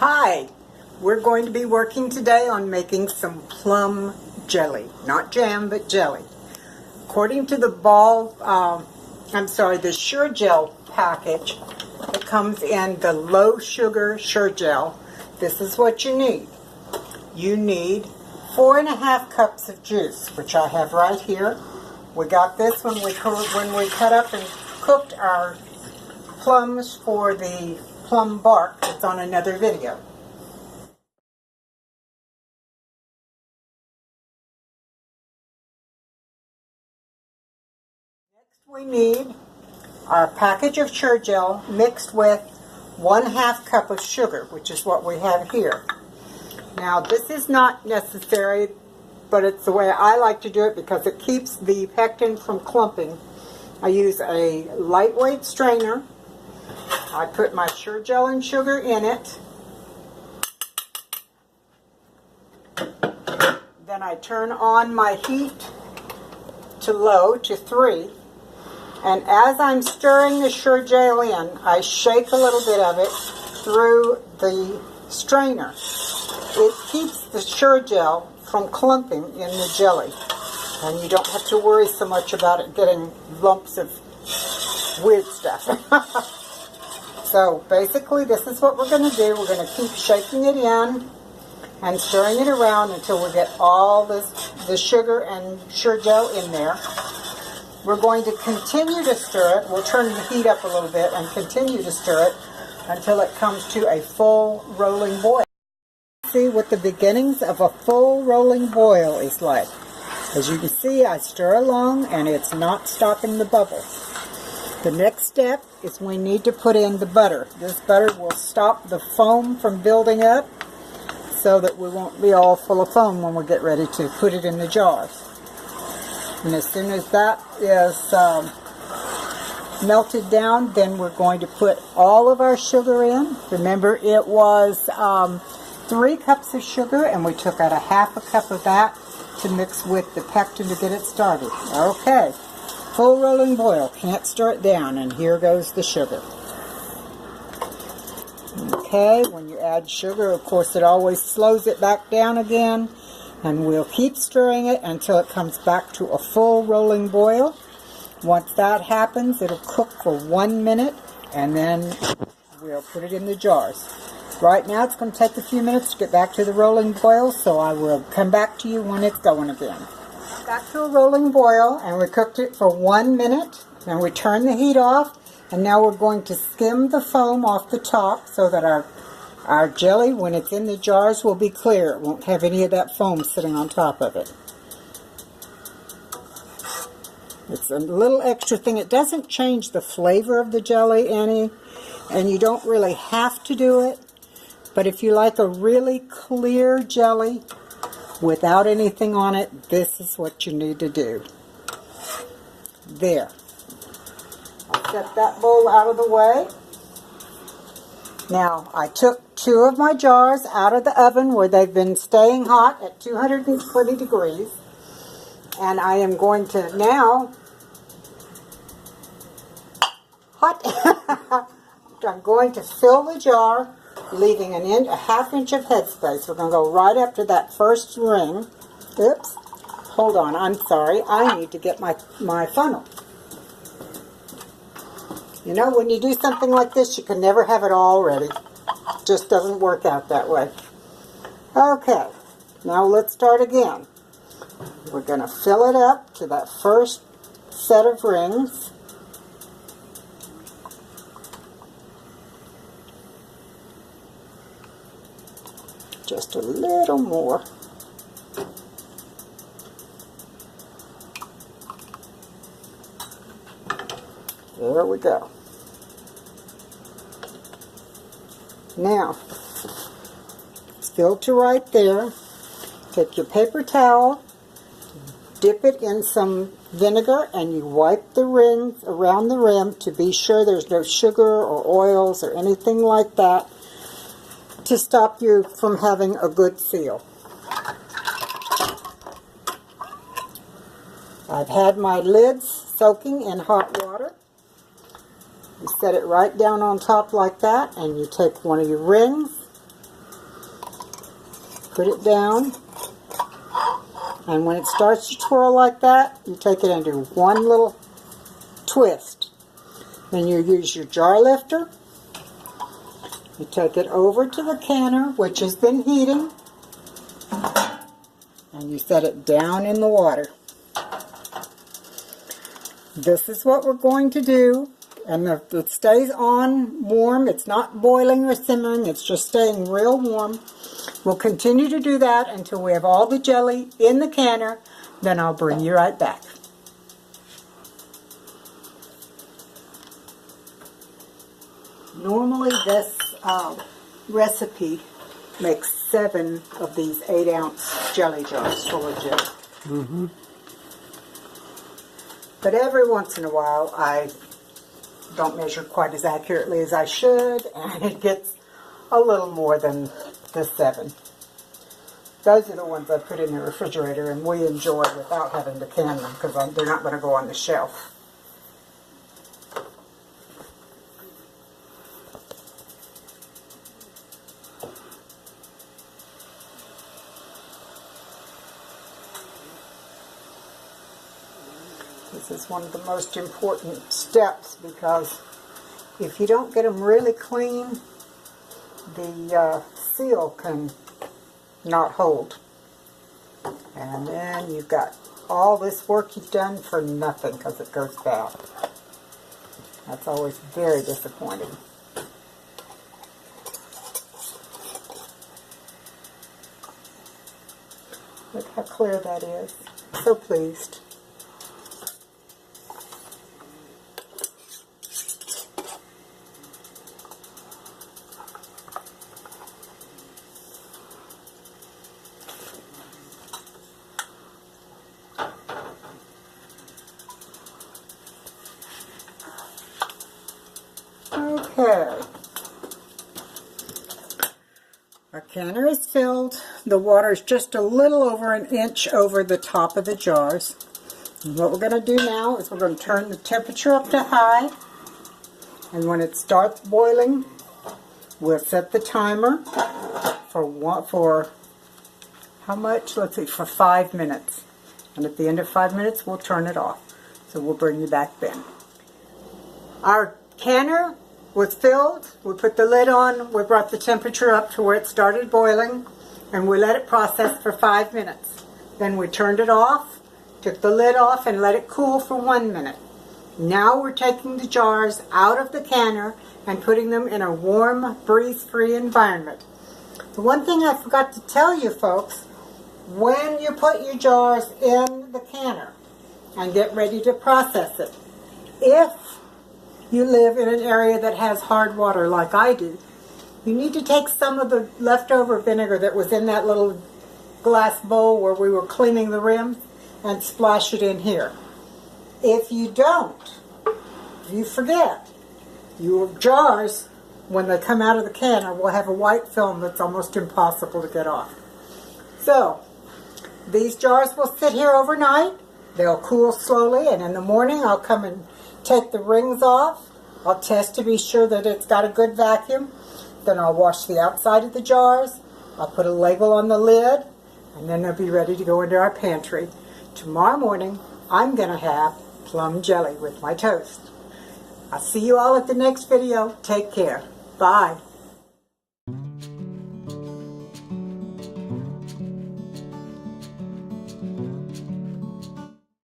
Hi, we're going to be working today on making some plum jelly. Not jam, but jelly. According to the the Sure Gel package, it comes in the low sugar Sure Gel. This is what you need. You need 4.5 cups of juice, which I have right here. We got this when we cut up and cooked our plums for the plum bark. It's on another video. Next we need our package of Sure Gel mixed with 1/2 cup of sugar, which is what we have here. Now this is not necessary, but it's the way I like to do it because it keeps the pectin from clumping. I use a lightweight strainer. I put my Sure Gel and sugar in it. Then I turn on my heat to low, to 3. And as I'm stirring the Sure Gel in, I shake a little bit of it through the strainer. It keeps the Sure Gel from clumping in the jelly. And you don't have to worry so much about it getting lumps of weird stuff. So basically this is what we're going to do. We're going to keep shaking it in and stirring it around until we get all the sugar and Sure Gel in there. We're going to continue to stir it. We'll turn the heat up a little bit and continue to stir it until it comes to a full rolling boil. See what the beginnings of a full rolling boil is like. As you can see, I stir along and it's not stopping the bubbles. The next step is we need to put in the butter. This butter will stop the foam from building up so that we won't be all full of foam when we get ready to put it in the jars. And as soon as that is melted down, then we're going to put all of our sugar in. Remember, it was 3 cups of sugar, and we took out 1/2 cup of that to mix with the pectin to get it started. Okay, full rolling boil. Can't stir it down, and here goes the sugar. Okay, when you add sugar, of course, it always slows it back down again. And we'll keep stirring it until it comes back to a full rolling boil. Once that happens, it'll cook for 1 minute, and then we'll put it in the jars. Right now, it's going to take a few minutes to get back to the rolling boil, so I will come back to you when it's going again. Back to a rolling boil, and we cooked it for 1 minute, and we turn the heat off, and now we're going to skim the foam off the top so that our jelly, when it's in the jars, will be clear. It won't have any of that foam sitting on top of it. It's a little extra thing. It doesn't change the flavor of the jelly any, and you don't really have to do it. But if you like a really clear jelly without anything on it, this is what you need to do. There. I'll set that bowl out of the way. Now, I took 2 of my jars out of the oven where they've been staying hot at 220 degrees. And I am going to now... I'm going to fill the jar, leaving a 1/2 inch of headspace. We're going to go right up to that first ring. Oops. Hold on, I'm sorry. I need to get my funnel. You know, when you do something like this, you can never have it all ready. It just doesn't work out that way. Okay, now let's start again. We're going to fill it up to that first set of rings. Just a little more. There we go. Now, it's filled to right there. Take your paper towel, dip it in some vinegar, and you wipe the rings around the rim to be sure there's no sugar or oils or anything like that to stop you from having a good seal. I've had my lids soaking in hot water. You set it right down on top like that, and you take one of your rings, Put it down. And when it starts to twirl like that, you take it and do one little twist. Then you use your jar lifter. You take it over to the canner, which has been heating, and you set it down in the water. This is what we're going to do, and it stays on warm. It's not boiling or simmering, it's just staying real warm. We'll continue to do that until we have all the jelly in the canner, then I'll bring you right back. Normally this recipe makes 7 of these 8-ounce jelly jars full of jelly. Mm-hmm. But every once in a while I don't measure quite as accurately as I should, and it gets a little more than the 7. Those are the ones I put in the refrigerator and we enjoy without having to can them, because they're not going to go on the shelf. This is one of the most important steps, because if you don't get them really clean, the seal can not hold. And then you've got all this work you've done for nothing because it goes bad. That's always very disappointing. Look how clear that is. So pleased. Okay, our canner is filled. The water is just a little over an inch over the top of the jars. And what we're going to do now is we're going to turn the temperature up to high. And when it starts boiling, we'll set the timer for how much? Let's see, for 5 minutes. And at the end of 5 minutes, we'll turn it off. So we'll bring you back then. Our canner was filled. We put the lid on. We brought the temperature up to where it started boiling, and we let it process for 5 minutes. Then we turned it off, took the lid off, and let it cool for 1 minute. Now we're taking the jars out of the canner and putting them in a warm, breeze-free environment. The one thing I forgot to tell you folks, when you put your jars in the canner and get ready to process it, if you live in an area that has hard water like I do, you need to take some of the leftover vinegar that was in that little glass bowl where we were cleaning the rims and splash it in here. If you don't, if you forget, your jars, when they come out of the canner, will have a white film that's almost impossible to get off. So, these jars will sit here overnight. They'll cool slowly, and in the morning I'll come and take the rings off. I'll test to be sure that it's got a good vacuum. Then I'll wash the outside of the jars. I'll put a label on the lid, and then they'll be ready to go into our pantry. Tomorrow morning, I'm going to have plum jelly with my toast. I'll see you all at the next video. Take care. Bye.